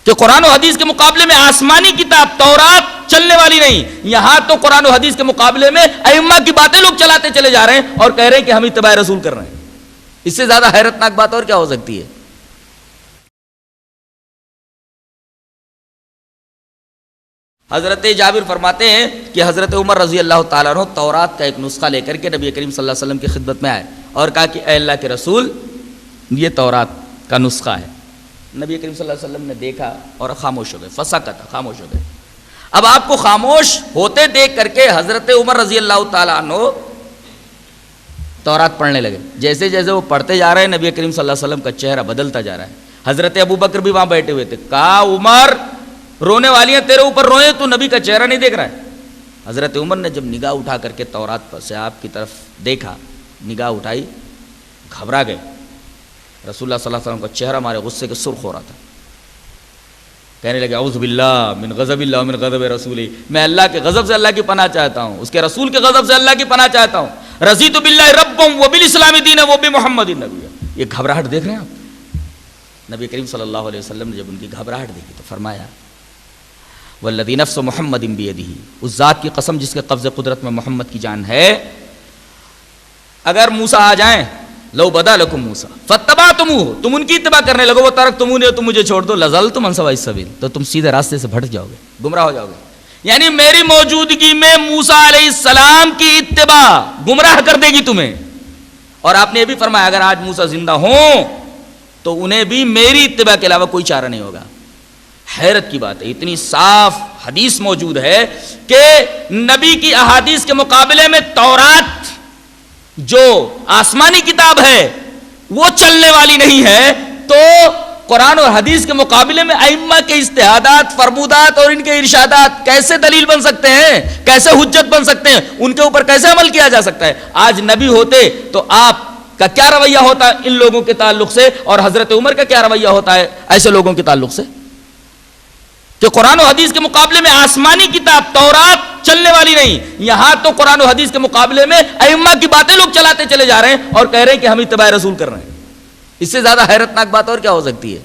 کہ قرآن و حدیث کے مقابلے میں آسمانی کتاب تورات چلنے والی نہیں. یہاں تو قرآن و حدیث کے مقابلے میں ائمہ کی باتیں لوگ چلاتے چلے جا رہے ہیں اور کہہ رہے ہیں کہ ہم اتباع رسول کر رہے ہیں. اس سے زیادہ حیرتناک بات اور کیا ہو سکتی ہے؟ حضرت جابر فرماتے ہیں کہ حضرت عمر رضی اللہ تعالیٰ عنہ تورات کا ایک نسخہ لے کر کے نبی کریم صلی اللہ علیہ وسلم کی خدمت میں آئے اور کہا کہ اے اللہ کے رسول، یہ تورات کا نسخہ ہے. نبی کریم صلی اللہ علیہ وسلم نے دیکھا اور خاموش ہو گئے. فسکت، خاموش ہو گئے. اب آپ کو خاموش ہوتے دیکھ کر کے حضرت عمر رضی اللہ تعالیٰ عنہ تورات پڑھنے لگے. جیسے جیسے وہ پڑھتے جا رہے ہیں نبی کریم صلی اللہ علیہ وسلم کا چہرہ بدلتا جا رہا ہے. حضرت ابو بکر بھی وہاں بیٹھے ہوئے تھے. کہا عمر، رونے والی ہیں تیرے اوپر روئے، تو نبی کا چہرہ نہیں دیکھ رہا ہے. حضرت عمر نے جب نگاہ اٹھا کر کے تورات پر سے آپ کی طرف دیکھا، نگاہ اٹھائی، گھبرا گئے. رسول اللہ صلی اللہ علیہ وسلم کا چہرہ ہمارے غصے کے سرخ ہو رہا تھا. کہنے لگے اعوذ باللہ من غضب اللہ من غضب رسولی، میں اللہ کے غضب سے اللہ کی پناہ چاہتا ہوں، اس کے رسول کے غضب سے اللہ کی پناہ چاہتا ہوں. رضیت باللہ ربا وبالاسلام دینا وبمحمد نبی. یہ گھبراہٹ دیکھ رہے ہیں آپ؟ نبی کریم صلی اللہ علیہ وسلم نے جب ان کی گھبراہٹ دیکھی تو فرمایا والذی نفس محمد بیدہ، اس ذات کی قسم جس کے قبض قدرت میں محمد کی جان ہے، اگر موسیٰ آ جائیں، لو بدا لکم موسیٰ فاتبعتموہ، تم ان کی اتباع کرنے لگو، وہ ترکتمونی، تم مجھے چھوڑ دو، لضلتم عن سواء السبیل، تو تم سیدھے راستے سے بھٹک جاؤ گے، گمراہ ہو جاؤ گے. یعنی میری موجودگی میں موسیٰ علیہ السلام کی اتباع گمراہ کر دے گی تمہیں. اور آپ نے یہ بھی فرمایا اگر آج موسیٰ زندہ ہوں تو انہیں بھی میری اتباع کے علاوہ کوئی چارہ نہیں ہوگا. حیرت کی بات ہے، اتنی صاف حدیث موجود ہے کہ نبی کی احادیث کے مقابلے میں تورات جو آسمانی کتاب ہے وہ چلنے والی نہیں ہے، تو قرآن اور حدیث کے مقابلے میں ائمہ کے اجتہادات، فرمودات اور ان کے ارشادات کیسے دلیل بن سکتے ہیں، کیسے حجت بن سکتے ہیں، ان کے اوپر کیسے عمل کیا جا سکتا ہے؟ آج نبی ہوتے تو آپ کا کیا رویہ ہوتا ہے ان لوگوں کے تعلق سے، اور حضرت عمر کا کیا رویہ ہوتا ہے ایسے لوگوں کے تعلق سے کہ قرآن و حدیث کے مقابلے میں آسمانی کتاب تورات چلنے والی نہیں. یہاں تو قرآن و حدیث کے مقابلے میں ائمہ کی باتیں لوگ چلاتے چلے جا رہے ہیں اور کہہ رہے ہیں کہ ہم اتباع رسول کر رہے ہیں. اس سے زیادہ حیرتناک بات اور کیا ہو سکتی ہے؟